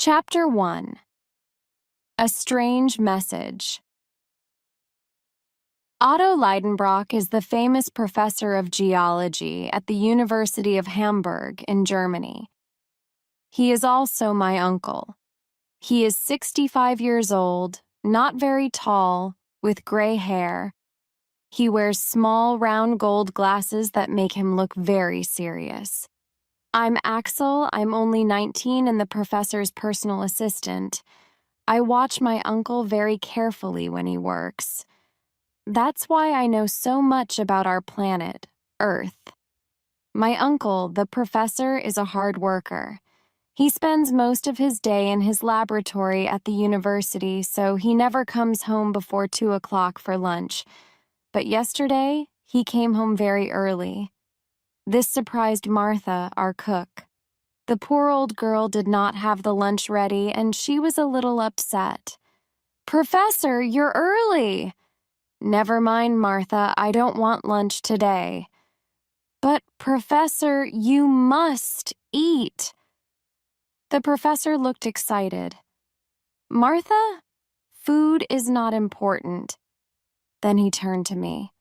Chapter 1. A Strange Message. Otto Leidenbrock is the famous professor of geology at the University of Hamburg in Germany. He is also my uncle. He is 65 years old, not very tall, with gray hair. He wears small, round gold glasses that make him look very serious. I'm Axel. I'm only 19 and the professor's personal assistant. I watch my uncle very carefully when he works. That's why I know so much about our planet, Earth. My uncle, the professor, is a hard worker. He spends most of his day in his laboratory at the university, so he never comes home before 2 o'clock for lunch. But yesterday, he came home very early. This surprised Martha, our cook. The poor old girl did not have the lunch ready, and she was a little upset. "Professor, you're early!" "Never mind, Martha, I don't want lunch today." "But, Professor, you must eat." The professor looked excited. "Martha, food is not important." Then he turned to me.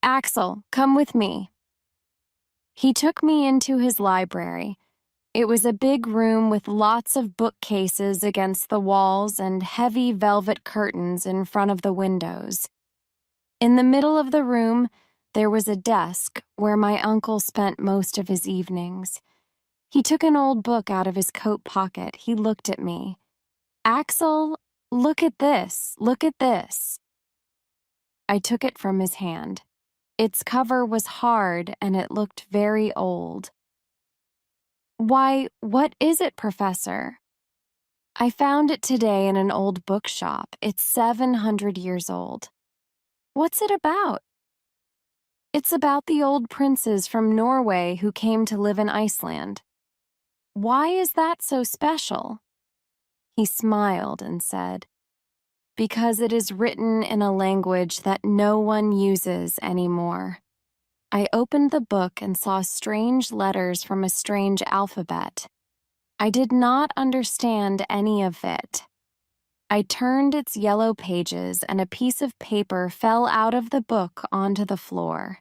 "Axel, come with me." He took me into his library. It was a big room with lots of bookcases against the walls and heavy velvet curtains in front of the windows. In the middle of the room, there was a desk where my uncle spent most of his evenings. He took an old book out of his coat pocket. He looked at me. "Axel, look at this, look at this." I took it from his hand. Its cover was hard and it looked very old. "Why, what is it, Professor?" "I found it today in an old bookshop. It's 700 years old." "What's it about?" "It's about the old princes from Norway who came to live in Iceland." "Why is that so special?" He smiled and said, "Because it is written in a language that no one uses anymore." I opened the book and saw strange letters from a strange alphabet. I did not understand any of it. I turned its yellow pages and a piece of paper fell out of the book onto the floor.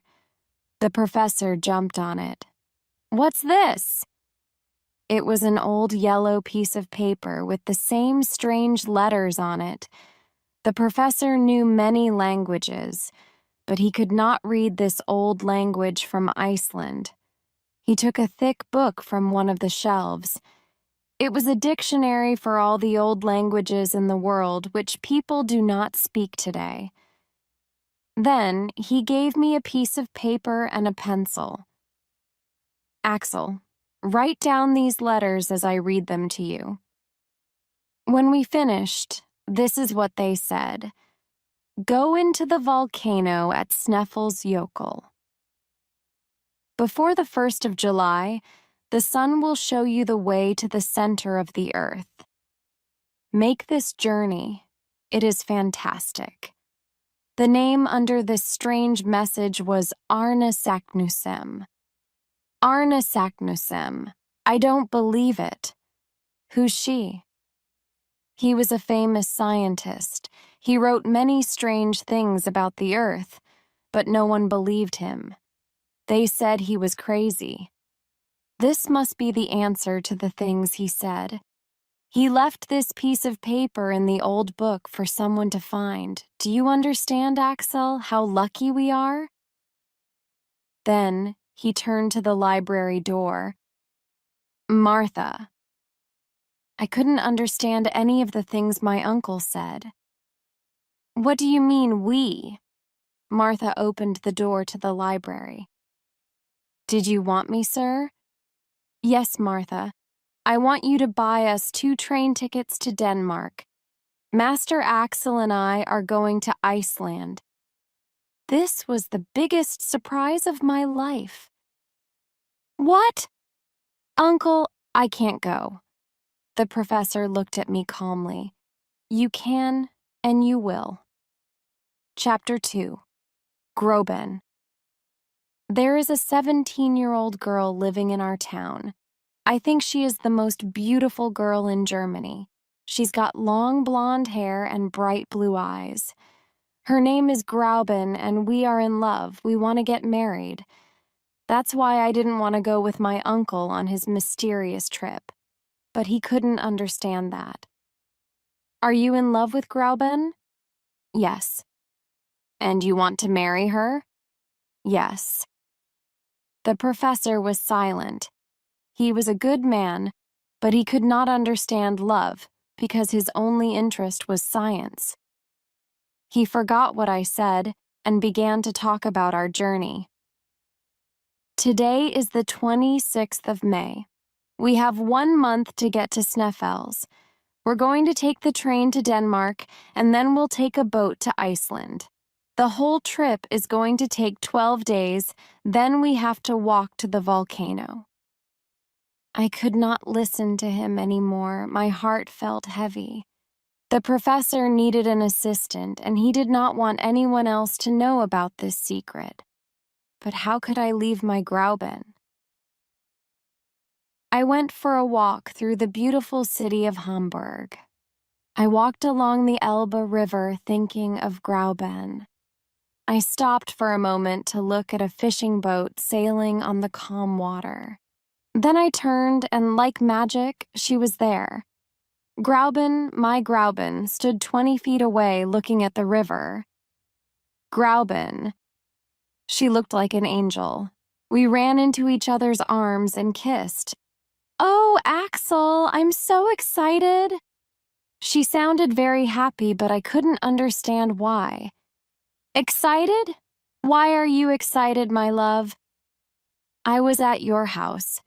The professor jumped on it. "What's this?" It was an old yellow piece of paper with the same strange letters on it. The professor knew many languages, but he could not read this old language from Iceland. He took a thick book from one of the shelves. It was a dictionary for all the old languages in the world which people do not speak today. Then he gave me a piece of paper and a pencil. "Axel, write down these letters as I read them to you." When we finished, this is what they said. "Go into the volcano at Snæfellsjökull. Before the 1st of July, the sun will show you the way to the center of the earth. Make this journey. It is fantastic." The name under this strange message was Arne Saknussemm. Arne Saknussemm. I don't believe it. Who's she? He was a famous scientist. He wrote many strange things about the earth, but no one believed him. They said he was crazy. This must be the answer to the things he said. He left this piece of paper in the old book for someone to find. Do you understand, Axel, how lucky we are? Then he turned to the library door. "Martha." I couldn't understand any of the things my uncle said. "What do you mean, we?" Martha opened the door to the library. "Did you want me, sir?" "Yes, Martha. I want you to buy us 2 train tickets to Denmark. Master Axel and I are going to Iceland." This was the biggest surprise of my life. "What?" "Uncle, I can't go." The professor looked at me calmly. "You can, and you will." Chapter 2. Groben. There is a 17-year-old girl living in our town. I think she is the most beautiful girl in Germany. She's got long blonde hair and bright blue eyes. Her name is Grauben, and we are in love. We want to get married. That's why I didn't want to go with my uncle on his mysterious trip. But he couldn't understand that. Are you in love with Grauben? Yes. And you want to marry her? Yes. The professor was silent. He was a good man, but he could not understand love because his only interest was science. He forgot what I said and began to talk about our journey. Today is the 26th of May. We have 1 month to get to Sneffels. We're going to take the train to Denmark, and then we'll take a boat to Iceland. The whole trip is going to take 12 days, then we have to walk to the volcano. I could not listen to him anymore. My heart felt heavy. The professor needed an assistant, and he did not want anyone else to know about this secret. But how could I leave my Grauben? I went for a walk through the beautiful city of Hamburg. I walked along the Elbe River thinking of Grauben. I stopped for a moment to look at a fishing boat sailing on the calm water. Then I turned, and like magic, she was there. Grauben, my Grauben, stood 20 feet away looking at the river. Grauben. She looked like an angel. We ran into each other's arms and kissed. Oh, Axel, I'm so excited. She sounded very happy, but I couldn't understand why. Excited? Why are you excited, my love? I was at your house.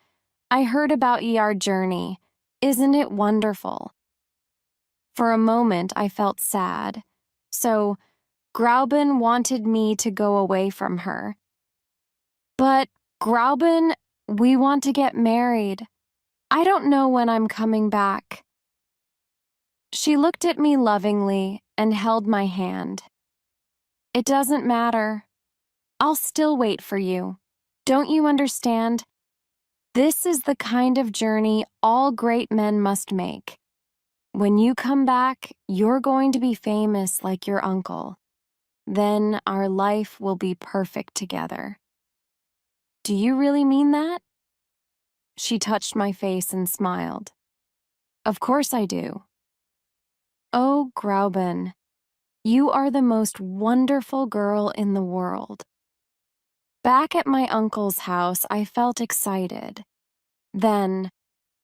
I heard about our journey. Isn't it wonderful? For a moment, I felt sad. So, Grauben wanted me to go away from her. But, Grauben, we want to get married. I don't know when I'm coming back. She looked at me lovingly and held my hand. It doesn't matter. I'll still wait for you. Don't you understand? This is the kind of journey all great men must make. When you come back, you're going to be famous like your uncle. Then our life will be perfect together. Do you really mean that? She touched my face and smiled. Of course I do. Oh, Grauben, you are the most wonderful girl in the world. Back at my uncle's house, I felt excited. Then,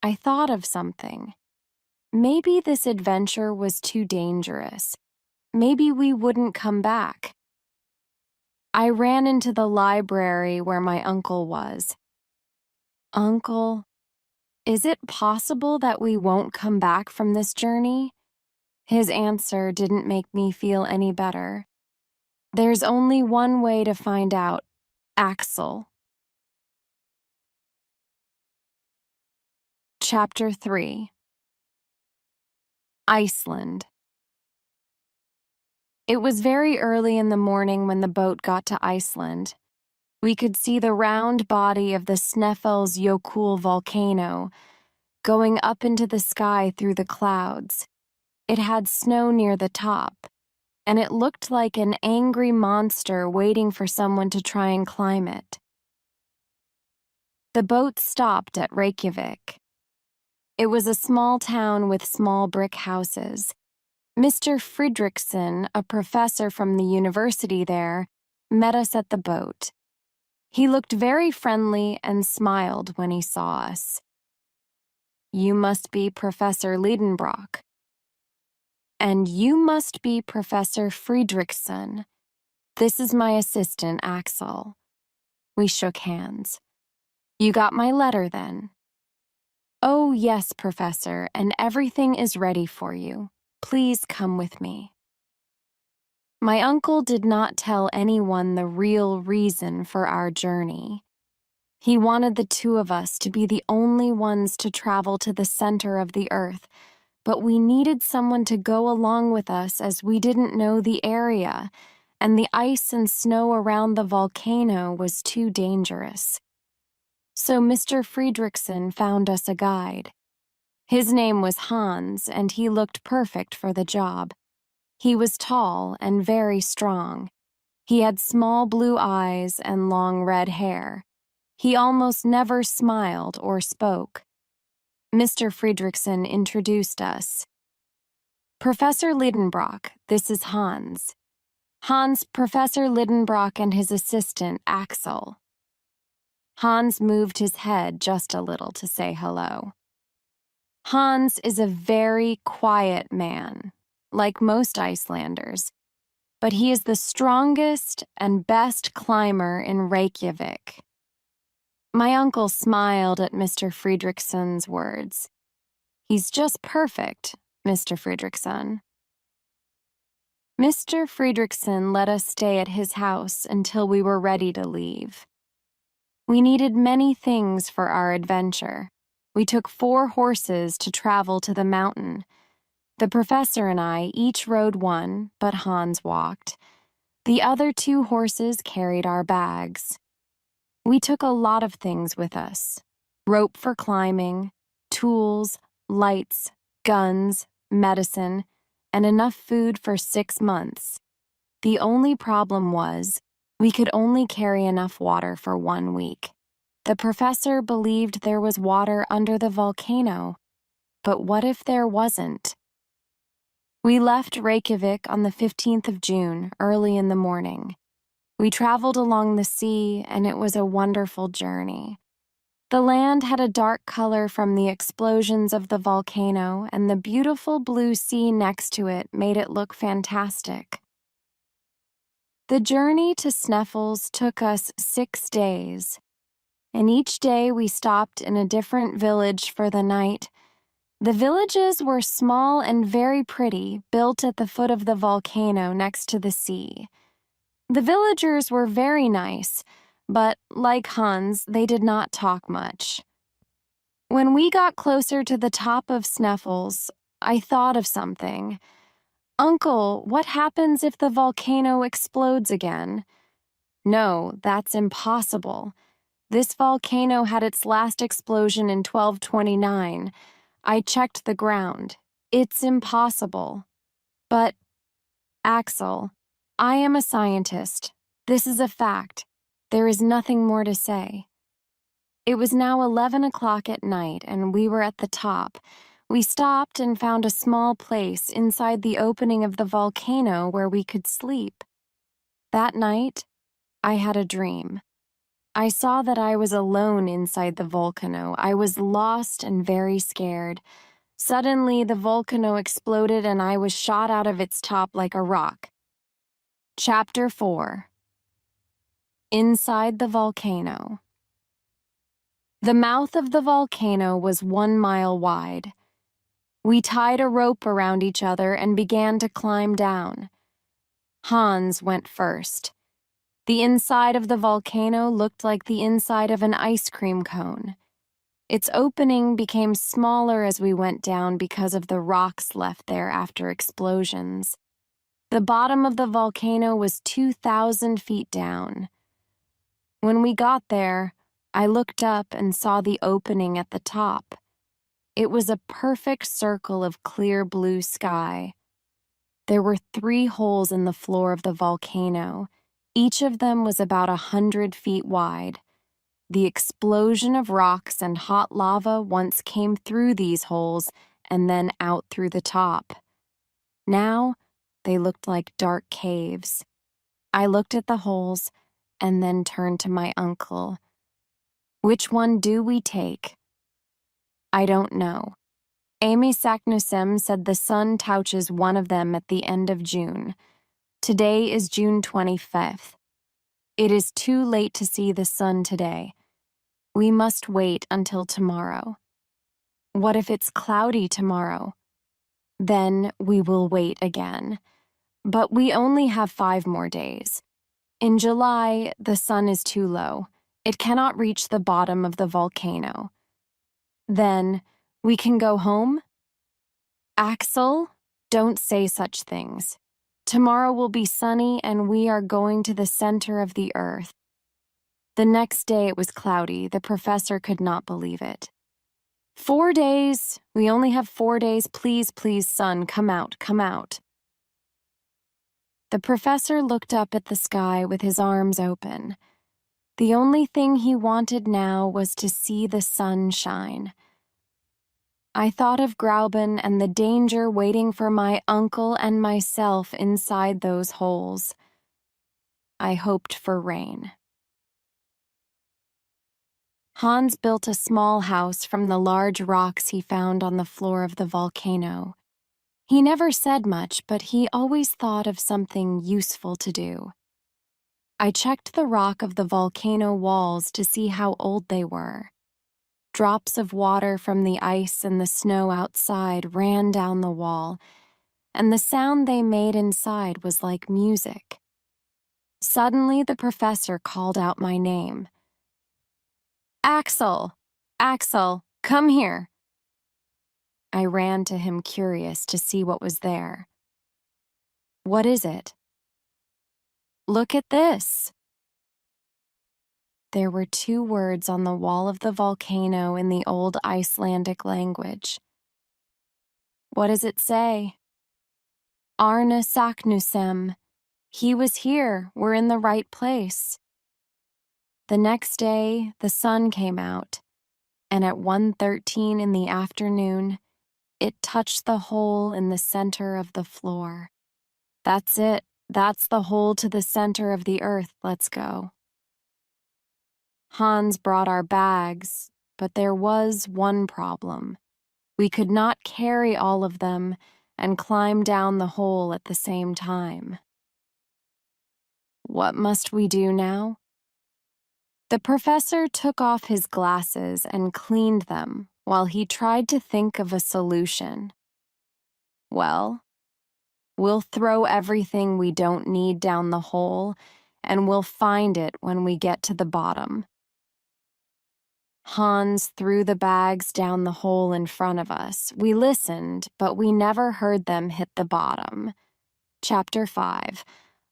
I thought of something. Maybe this adventure was too dangerous. Maybe we wouldn't come back. I ran into the library where my uncle was. Uncle, is it possible that we won't come back from this journey? His answer didn't make me feel any better. There's only one way to find out, Axel. Chapter 3. Iceland. It was very early in the morning when the boat got to Iceland. We could see the round body of the Snæfellsjökull volcano going up into the sky through the clouds. It had snow near the top, and it looked like an angry monster waiting for someone to try and climb it. The boat stopped at Reykjavik. It was a small town with small brick houses. Mr. Fridriksson, a professor from the university there, met us at the boat. He looked very friendly and smiled when he saw us. You must be Professor Liedenbrock. And you must be Professor Fridriksson. This is my assistant, Axel. We shook hands. You got my letter then? Oh, yes, Professor, and everything is ready for you. Please come with me. My uncle did not tell anyone the real reason for our journey. He wanted the two of us to be the only ones to travel to the center of the earth, but we needed someone to go along with us as we didn't know the area, and the ice and snow around the volcano was too dangerous. So Mr. Friedrichsen found us a guide. His name was Hans, and he looked perfect for the job. He was tall and very strong. He had small blue eyes and long red hair. He almost never smiled or spoke. Mr. Friedrichsen introduced us. Professor Lidenbrock, this is Hans. Hans, Professor Lidenbrock and his assistant, Axel. Hans moved his head just a little to say hello. Hans is a very quiet man, like most Icelanders, but he is the strongest and best climber in Reykjavik. My uncle smiled at Mr. Friedrichsen's words. He's just perfect, Mr. Friedrichsen. Mr. Friedrichsen let us stay at his house until we were ready to leave. We needed many things for our adventure. We took 4 horses to travel to the mountain. The professor and I each rode one, but Hans walked. The other 2 horses carried our bags. We took a lot of things with us: rope for climbing, tools, lights, guns, medicine, and enough food for 6 months. The only problem was we could only carry enough water for 1 week. The professor believed there was water under the volcano, but what if there wasn't? We left Reykjavik on the 15th of June, early in the morning. We traveled along the sea, and it was a wonderful journey. The land had a dark color from the explosions of the volcano, and the beautiful blue sea next to it made it look fantastic. The journey to Sneffels took us 6 days, and each day we stopped in a different village for the night. The villages were small and very pretty, built at the foot of the volcano next to the sea. The villagers were very nice, but, like Hans, they did not talk much. When we got closer to the top of Sneffels, I thought of something. Uncle, what happens if the volcano explodes again? No, that's impossible. This volcano had its last explosion in 1229. I checked the ground. It's impossible. But, Axel, I am a scientist. This is a fact. There is nothing more to say. It was now 11 o'clock at night, and we were at the top. We stopped and found a small place inside the opening of the volcano where we could sleep. That night, I had a dream. I saw that I was alone inside the volcano. I was lost and very scared. Suddenly, the volcano exploded and I was shot out of its top like a rock. Chapter 4. Inside the volcano. The mouth of the volcano was 1 mile wide. We tied a rope around each other and began to climb down. Hans went first. The inside of the volcano looked like the inside of an ice cream cone. Its opening became smaller as we went down because of the rocks left there after explosions. The bottom of the volcano was 2,000 feet down. When we got there, I looked up and saw the opening at the top. It was a perfect circle of clear blue sky. There were 3 holes in the floor of the volcano. Each of them was about 100 feet wide. The explosion of rocks and hot lava once came through these holes and then out through the top. Now, they looked like dark caves. I looked at the holes and then turned to my uncle. Which one do we take? I don't know. Amy Saknussemm said the sun touches one of them at the end of June. Today is June 25th. It is too late to see the sun today. We must wait until tomorrow. What if it's cloudy tomorrow? Then we will wait again. But we only have 5 more days. In July, the sun is too low. It cannot reach the bottom of the volcano. Then, we can go home? Axel, don't say such things. Tomorrow will be sunny and we are going to the center of the earth. The next day it was cloudy. The professor could not believe it. 4 days. We only have 4 days. Please, please, son, come out, come out. The professor looked up at the sky with his arms open. The only thing he wanted now was to see the sun shine. I thought of Grauben and the danger waiting for my uncle and myself inside those holes. I hoped for rain. Hans built a small house from the large rocks he found on the floor of the volcano. He never said much, but he always thought of something useful to do. I checked the rock of the volcano walls to see how old they were. Drops of water from the ice and the snow outside ran down the wall, and the sound they made inside was like music. Suddenly, the professor called out my name. Axel! Axel, come here! I ran to him, curious to see what was there. What is it? Look at this! There were 2 words on the wall of the volcano in the old Icelandic language. What does it say? Arne Saknusem. He was here. We're in the right place. The next day, the sun came out, and at 1:13 in the afternoon, it touched the hole in the center of the floor. That's it. That's the hole to the center of the earth. Let's go. Hans brought our bags, but there was one problem. We could not carry all of them and climb down the hole at the same time. What must we do now? The professor took off his glasses and cleaned them while he tried to think of a solution. Well, we'll throw everything we don't need down the hole, and we'll find it when we get to the bottom. Hans threw the bags down the hole in front of us. We listened, but we never heard them hit the bottom. Chapter 5.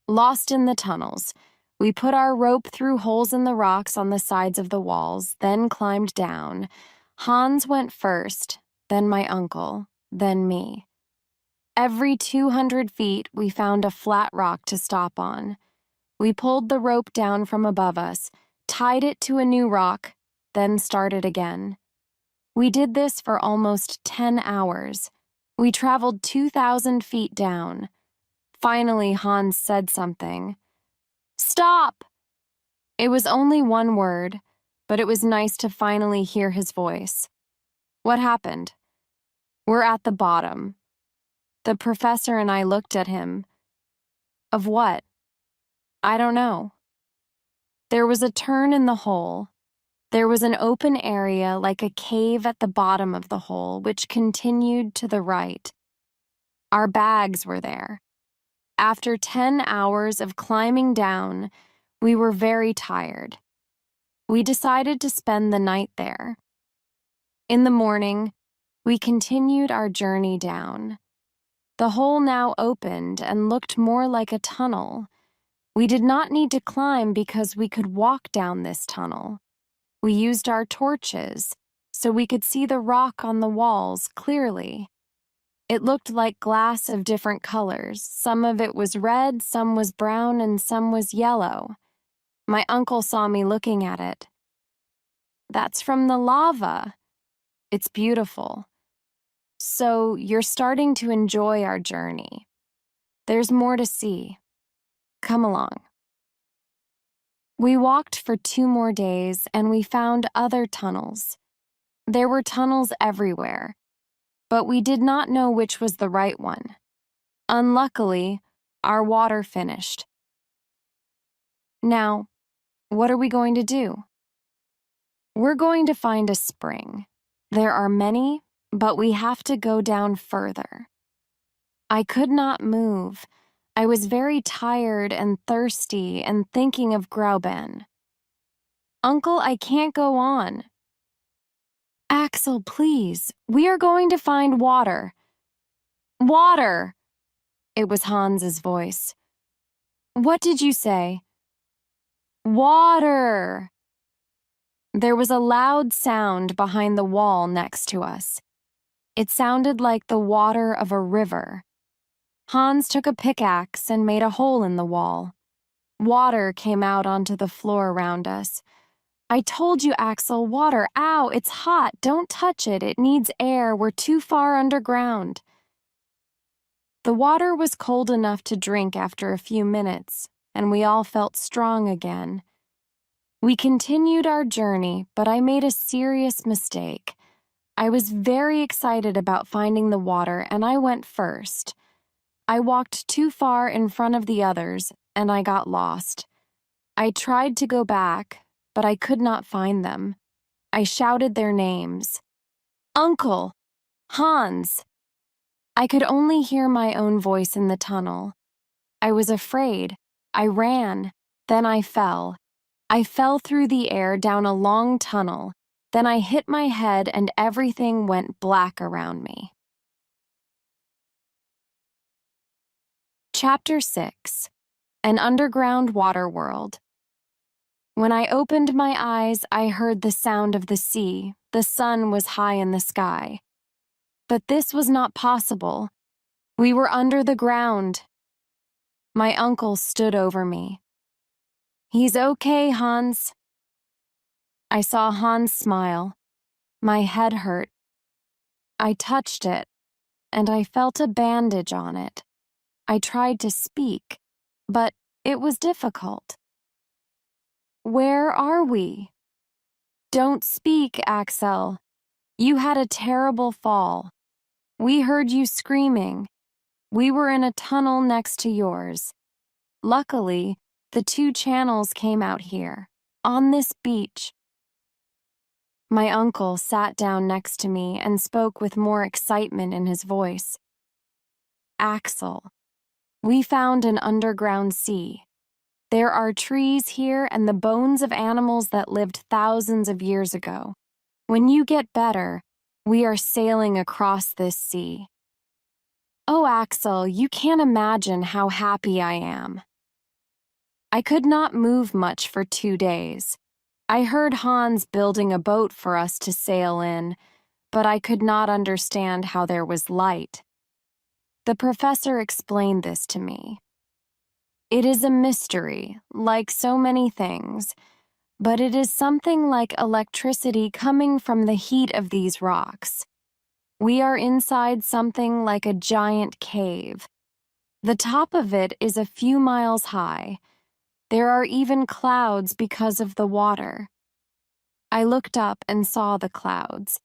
Lost in the tunnels. We put our rope through holes in the rocks on the sides of the walls, then climbed down. Hans went first, then my uncle, then me. Every 200 feet, we found a flat rock to stop on. We pulled the rope down from above us, tied it to a new rock, then started again. We did this for almost 10 hours. We traveled 2,000 feet down. Finally, Hans said something. Stop! It was only one word, but it was nice to finally hear his voice. What happened? We're at the bottom. The professor and I looked at him. Of what? I don't know. There was a turn in the hole. There was an open area like a cave at the bottom of the hole, which continued to the right. Our bags were there. After 10 hours of climbing down, we were very tired. We decided to spend the night there. In the morning, we continued our journey down. The hole now opened and looked more like a tunnel. We did not need to climb because we could walk down this tunnel. We used our torches so we could see the rock on the walls clearly. It looked like glass of different colors. Some of it was red, some was brown, and some was yellow. My uncle saw me looking at it. That's from the lava. It's beautiful. So you're starting to enjoy our journey. There's more to see. Come along. We walked for 2 more days and we found other tunnels. There were tunnels everywhere, but we did not know which was the right one. Unluckily, our water finished. Now, what are we going to do? We're going to find a spring. There are many, but we have to go down further. I could not move. I was very tired and thirsty and thinking of Grauben. Uncle, I can't go on. Axel, please, we are going to find water. Water! It was Hans's voice. What did you say? Water! There was a loud sound behind the wall next to us. It sounded like the water of a river. Hans took a pickaxe and made a hole in the wall. Water came out onto the floor around us. I told you, Axel, water. Ow, it's hot. Don't touch it. It needs air. We're too far underground. The water was cold enough to drink after a few minutes, and we all felt strong again. We continued our journey, but I made a serious mistake. I was very excited about finding the water, and I went first. I walked too far in front of the others, and I got lost. I tried to go back, but I could not find them. I shouted their names. Uncle! Hans! I could only hear my own voice in the tunnel. I was afraid. I ran. Then I fell. I fell through the air down a long tunnel. Then I hit my head and everything went black around me. Chapter 6. An Underground Water World. When I opened my eyes, I heard the sound of the sea. The sun was high in the sky. But this was not possible. We were under the ground. My uncle stood over me. He's okay, Hans. I saw Hans smile. My head hurt. I touched it, and I felt a bandage on it. I tried to speak, but it was difficult. Where are we? Don't speak, Axel. You had a terrible fall. We heard you screaming. We were in a tunnel next to yours. Luckily, the two channels came out here, on this beach. My uncle sat down next to me and spoke with more excitement in his voice. Axel, we found an underground sea. There are trees here and the bones of animals that lived thousands of years ago. When you get better, we are sailing across this sea. Oh, Axel, you can't imagine how happy I am. I could not move much for 2 days. I heard Hans building a boat for us to sail in, but I could not understand how there was light. The professor explained this to me. It is a mystery, like so many things, but it is something like electricity coming from the heat of these rocks. We are inside something like a giant cave. The top of it is a few miles high. There are even clouds because of the water. I looked up and saw the clouds.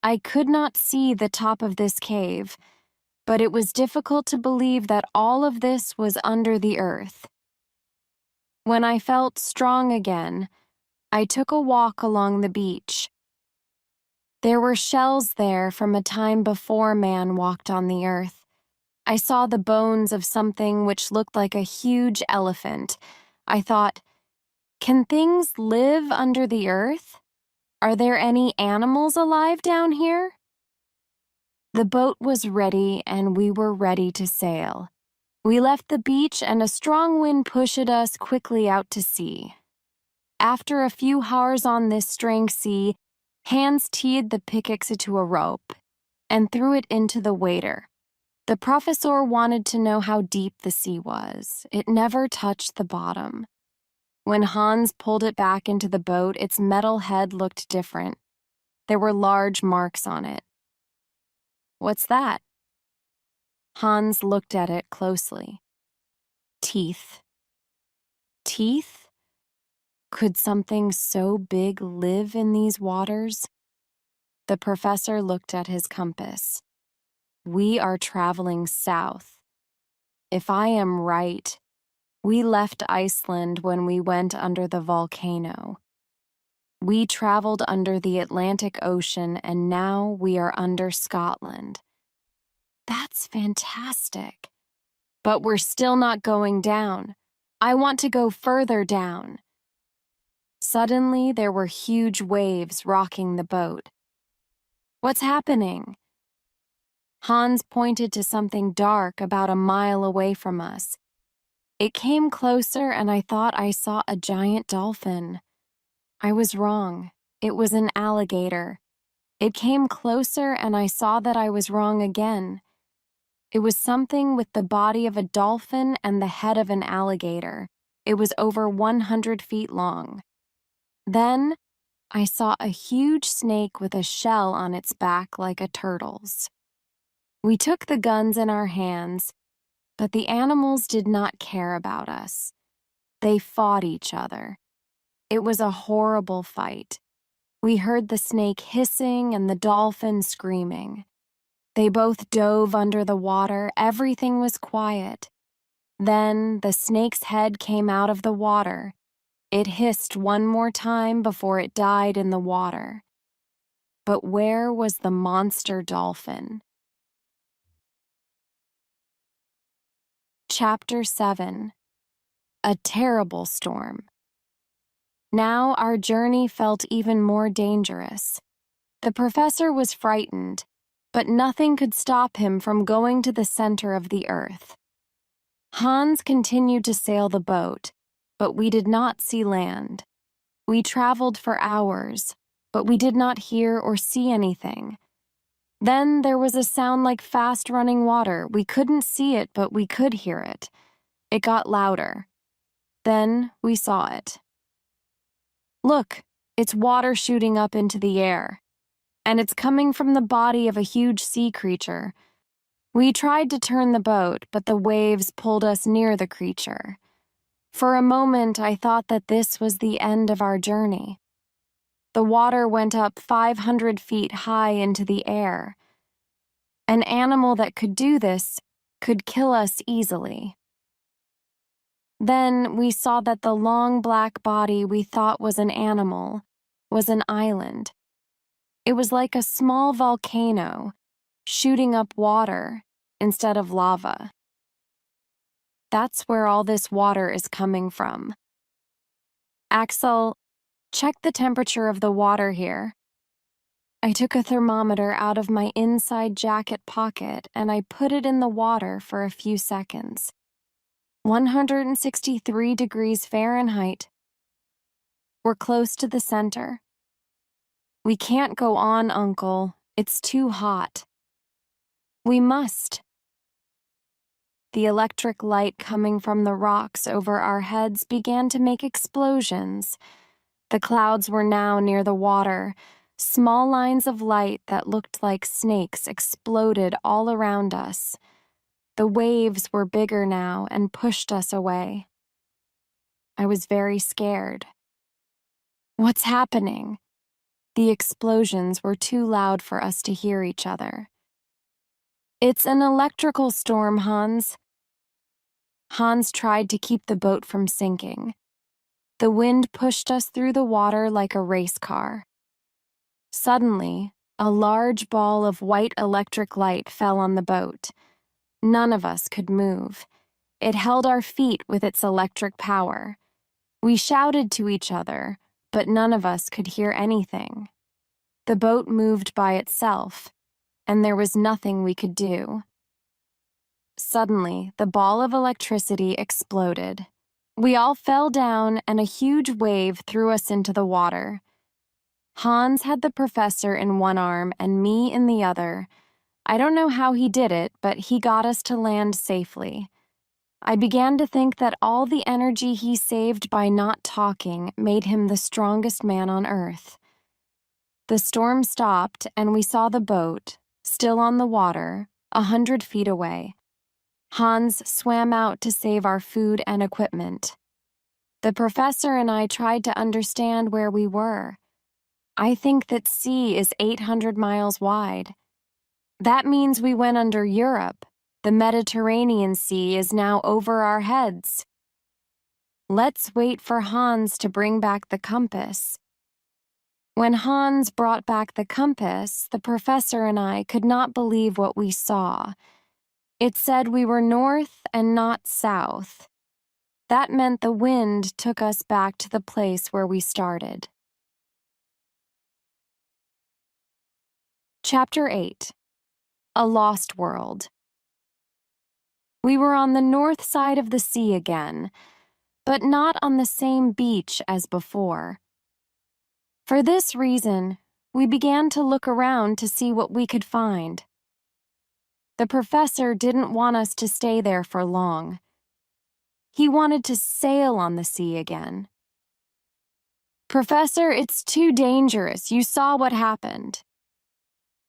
I could not see the top of this cave, but it was difficult to believe that all of this was under the earth. When I felt strong again, I took a walk along the beach. There were shells there from a time before man walked on the earth. I saw the bones of something which looked like a huge elephant. I thought, can things live under the earth? Are there any animals alive down here? The boat was ready and we were ready to sail. We left the beach and a strong wind pushed us quickly out to sea. After a few hours on this strange sea, Hans tied the pickaxe to a rope and threw it into the water. The professor wanted to know how deep the sea was. It never touched the bottom. When Hans pulled it back into the boat, its metal head looked different. There were large marks on it. What's that? Hans looked at it closely. Teeth. Teeth? Could something so big live in these waters? The professor looked at his compass. We are traveling south. If I am right, we left Iceland when we went under the volcano. We traveled under the Atlantic Ocean and now we are under Scotland. That's fantastic. But we're still not going down. I want to go further down. Suddenly, there were huge waves rocking the boat. What's happening? Hans pointed to something dark about a mile away from us. It came closer and I thought I saw a giant dolphin. I was wrong. It was an alligator. It came closer and I saw that I was wrong again. It was something with the body of a dolphin and the head of an alligator. It was over 100 feet long. Then, I saw a huge snake with a shell on its back like a turtle's. We took the guns in our hands, but the animals did not care about us. They fought each other. It was a horrible fight. We heard the snake hissing and the dolphin screaming. They both dove under the water. Everything was quiet. Then the snake's head came out of the water. It hissed one more time before it died in the water. But where was the monster dolphin? Chapter 7. A Terrible Storm. Now our journey felt even more dangerous. The professor was frightened, but nothing could stop him from going to the center of the earth. Hans continued to sail the boat, but we did not see land. We traveled for hours, but we did not hear or see anything. Then there was a sound like fast-running water. We couldn't see it, but we could hear it. It got louder. Then we saw it. Look, it's water shooting up into the air, and it's coming from the body of a huge sea creature. We tried to turn the boat, but the waves pulled us near the creature. For a moment, I thought that this was the end of our journey. The water went up 500 feet high into the air. An animal that could do this could kill us easily. Then we saw that the long black body we thought was an animal was an island. It was like a small volcano shooting up water instead of lava. That's where all this water is coming from. Axel, check the temperature of the water here. I took a thermometer out of my inside jacket pocket and I put it in the water for a few seconds. 163 degrees Fahrenheit. We're close to the center. We can't go on, Uncle. It's too hot. We must. The electric light coming from the rocks over our heads began to make explosions. The clouds were now near the water. Small lines of light that looked like snakes exploded all around us. The waves were bigger now and pushed us away. I was very scared. What's happening? The explosions were too loud for us to hear each other. It's an electrical storm, Hans. Hans tried to keep the boat from sinking. The wind pushed us through the water like a race car. Suddenly, a large ball of white electric light fell on the boat. None of us could move. It held our feet with its electric power. We shouted to each other, but none of us could hear anything. The boat moved by itself, and there was nothing we could do. Suddenly, the ball of electricity exploded. We all fell down, and a huge wave threw us into the water. Hans had the professor in one arm and me in the other. I don't know how he did it, but he got us to land safely. I began to think that all the energy he saved by not talking made him the strongest man on earth. The storm stopped, and we saw the boat, still on the water, 100 feet away. Hans swam out to save our food and equipment. The professor and I tried to understand where we were. I think that sea is 800 miles wide. That means we went under Europe. The Mediterranean Sea is now over our heads. Let's wait for Hans to bring back the compass. When Hans brought back the compass, the professor and I could not believe what we saw. It said we were north and not south. That meant the wind took us back to the place where we started. Chapter 8. A Lost World. We were on the north side of the sea again, but not on the same beach as before. For this reason, we began to look around to see what we could find. The professor didn't want us to stay there for long. He wanted to sail on the sea again. "Professor, it's too dangerous. You saw what happened."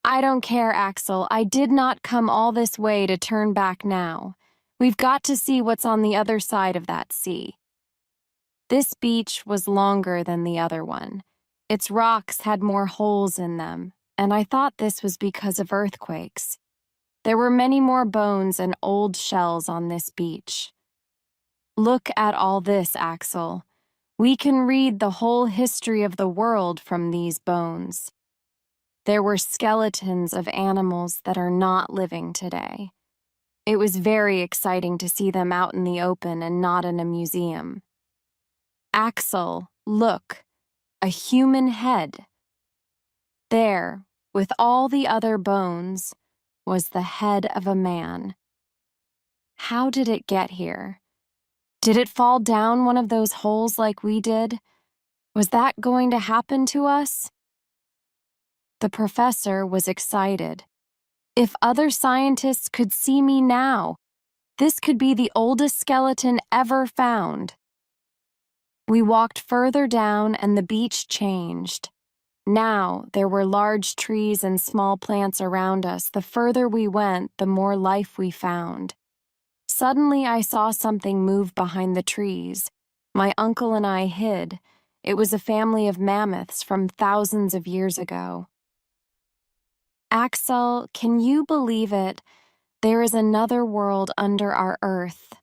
"I don't care, Axel. I did not come all this way to turn back now. We've got to see what's on the other side of that sea." This beach was longer than the other one. Its rocks had more holes in them, and I thought this was because of earthquakes. There were many more bones and old shells on this beach. "Look at all this, Axel. We can read the whole history of the world from these bones." There were skeletons of animals that are not living today. It was very exciting to see them out in the open and not in a museum. "Axel, look, a human head." There, with all the other bones, was the head of a man. How did it get here? Did it fall down one of those holes like we did? Was that going to happen to us? The professor was excited. If other scientists could see me now, this could be the oldest skeleton ever found. We walked further down and the beach changed. Now there were large trees and small plants around us. The further we went, the more life we found. Suddenly I saw something move behind the trees. My uncle and I hid. It was a family of mammoths from thousands of years ago. "Axel, can you believe it? There is another world under our earth.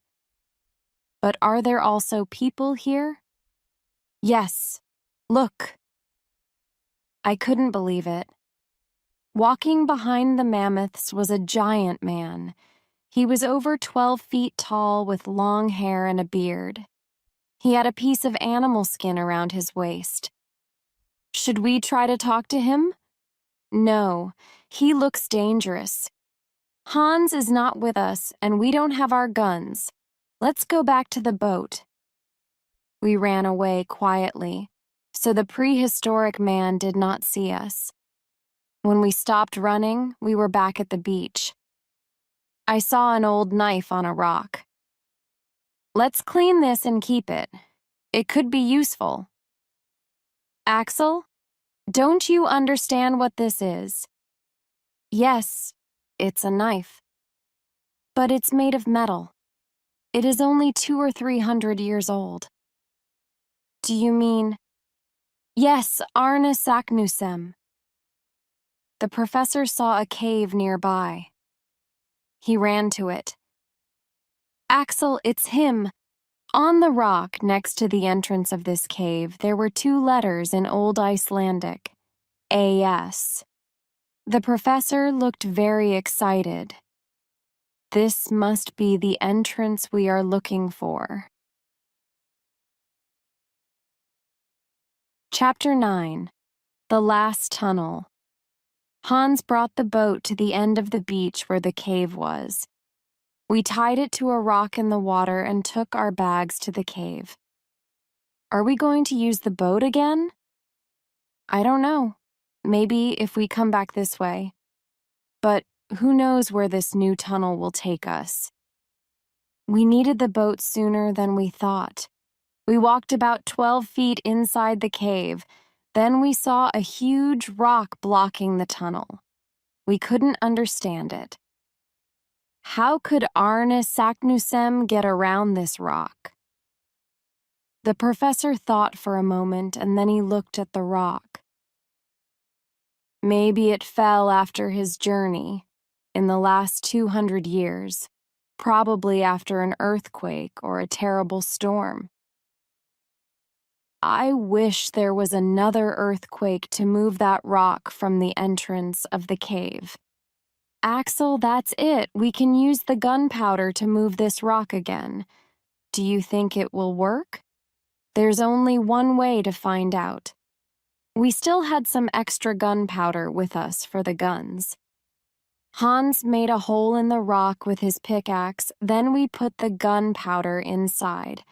But are there also people here?" "Yes. Look." I couldn't believe it. Walking behind the mammoths was a giant man. He was over 12 feet tall with long hair and a beard. He had a piece of animal skin around his waist. Should we try to talk to him? No, he looks dangerous. Hans is not with us, and we don't have our guns. Let's go back to the boat. We ran away quietly, so the prehistoric man did not see us. When we stopped running, we were back at the beach. I saw an old knife on a rock. "Let's clean this and keep it. It could be useful." "Axel, don't you understand what this is?" "Yes, it's a knife. But it's made of metal. It is only 200 or 300 years old." "Do you mean—" "Yes, Arne Saknussemm." The professor saw a cave nearby. He ran to it. "Axel, it's him." On the rock next to the entrance of this cave, there were 2 letters in Old Icelandic, AS. The professor looked very excited. This must be the entrance we are looking for. Chapter 9. The Last Tunnel. Hans brought the boat to the end of the beach where the cave was. We tied it to a rock in the water and took our bags to the cave. "Are we going to use the boat again?" "I don't know. Maybe if we come back this way. But who knows where this new tunnel will take us?" We needed the boat sooner than we thought. We walked about 12 feet inside the cave. Then we saw a huge rock blocking the tunnel. We couldn't understand it. How could Arne Saknussemm get around this rock? The professor thought for a moment and then he looked at the rock. Maybe it fell after his journey, in the last 200 years, probably after an earthquake or a terrible storm. I wish there was another earthquake to move that rock from the entrance of the cave. "Axel, that's it. We can use the gunpowder to move this rock again. Do you think it will work?" There's only one way to find out. We still had some extra gunpowder with us for the guns. Hans made a hole in the rock with his pickaxe, then we put the gunpowder inside.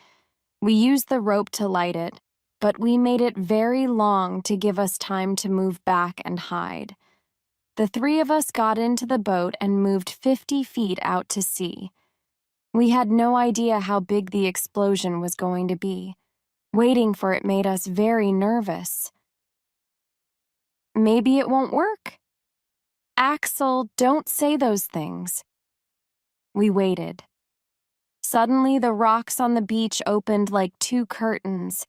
We used the rope to light it, but we made it very long to give us time to move back and hide. The three of us got into the boat and moved 50 feet out to sea. We had no idea how big the explosion was going to be. Waiting for it made us very nervous. Maybe it won't work. Axel, don't say those things. We waited. Suddenly, the rocks on the beach opened like two curtains.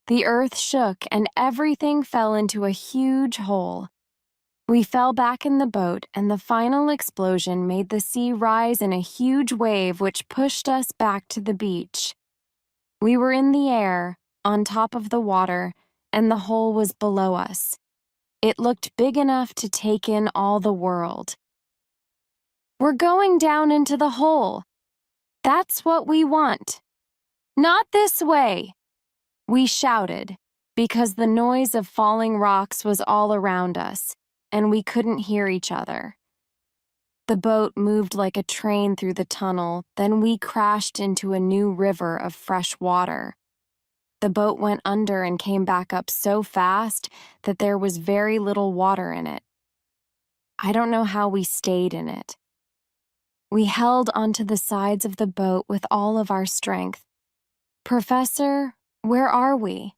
The earth shook and everything fell into a huge hole. We fell back in the boat, and the final explosion made the sea rise in a huge wave which pushed us back to the beach. We were in the air, on top of the water, and the hole was below us. It looked big enough to take in all the world. We're going down into the hole. That's what we want. Not this way, we shouted, because the noise of falling rocks was all around us, and we couldn't hear each other. The boat moved like a train through the tunnel, then we crashed into a new river of fresh water. The boat went under and came back up so fast that there was very little water in it. I don't know how we stayed in it. We held onto the sides of the boat with all of our strength. Professor, where are we?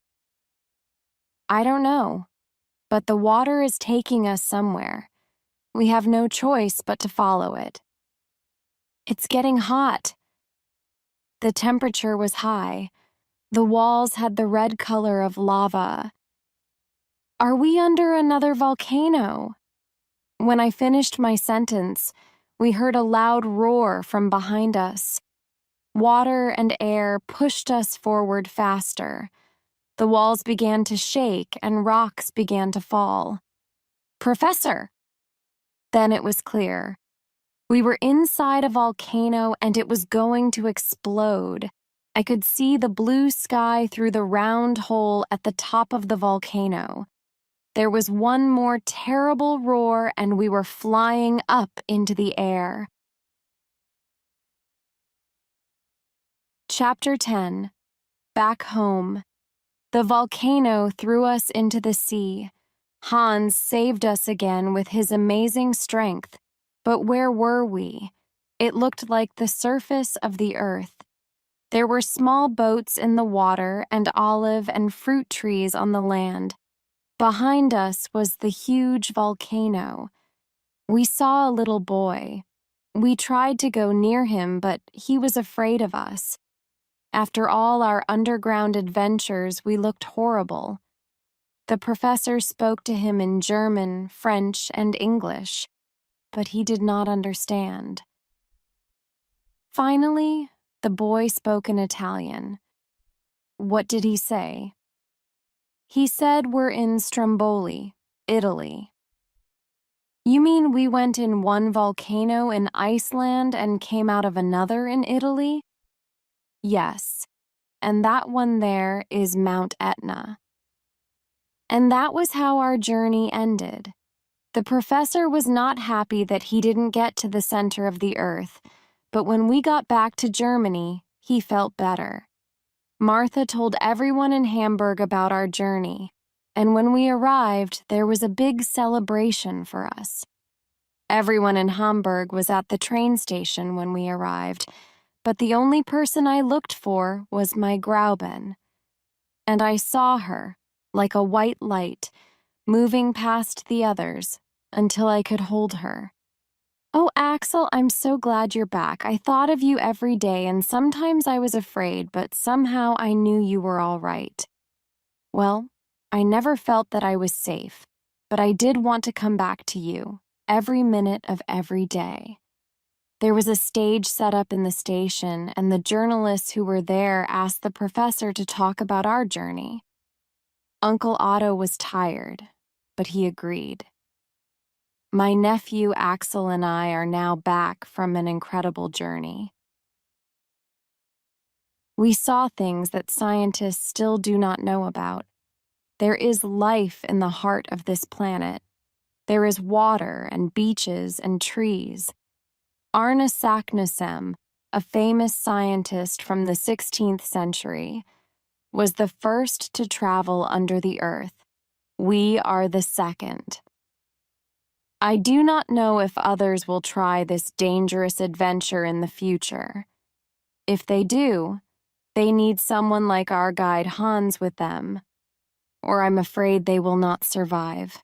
I don't know, but the water is taking us somewhere. We have no choice but to follow it. It's getting hot. The temperature was high. The walls had the red color of lava. Are we under another volcano? When I finished my sentence, we heard a loud roar from behind us. Water and air pushed us forward faster. The walls began to shake and rocks began to fall. Professor! Then it was clear. We were inside a volcano and it was going to explode. I could see the blue sky through the round hole at the top of the volcano. There was one more terrible roar and we were flying up into the air. Chapter 10. Back home. The volcano threw us into the sea. Hans saved us again with his amazing strength. But where were we? It looked like the surface of the earth. There were small boats in the water and olive and fruit trees on the land. Behind us was the huge volcano. We saw a little boy. We tried to go near him, but he was afraid of us. After all our underground adventures, we looked horrible. The professor spoke to him in German, French, and English, but he did not understand. Finally, the boy spoke in Italian. What did he say? He said we're in Stromboli, Italy. You mean we went in one volcano in Iceland and came out of another in Italy? Yes, and that one there is Mount Etna. And that was how our journey ended. The professor was not happy that he didn't get to the center of the earth, but when we got back to Germany, he felt better. Martha told everyone in Hamburg about our journey, and when we arrived, there was a big celebration for us. Everyone in Hamburg was at the train station when we arrived, but the only person I looked for was my Grauben. And I saw her, like a white light, moving past the others until I could hold her. Oh, Axel, I'm so glad you're back. I thought of you every day, and sometimes I was afraid, but somehow I knew you were all right. Well, I never felt that I was safe, but I did want to come back to you, every minute of every day. There was a stage set up in the station, and the journalists who were there asked the professor to talk about our journey. Uncle Otto was tired, but he agreed. My nephew Axel and I are now back from an incredible journey. We saw things that scientists still do not know about. There is life in the heart of this planet. There is water and beaches and trees. Arne Saknussemm, a famous scientist from the 16th century, was the first to travel under the earth. We are the second. I do not know if others will try this dangerous adventure in the future. If they do, they need someone like our guide Hans with them, or I'm afraid they will not survive.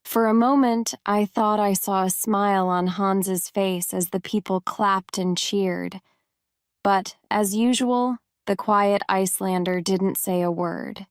For a moment, I thought I saw a smile on Hans's face as the people clapped and cheered. But, as usual, the quiet Icelander didn't say a word.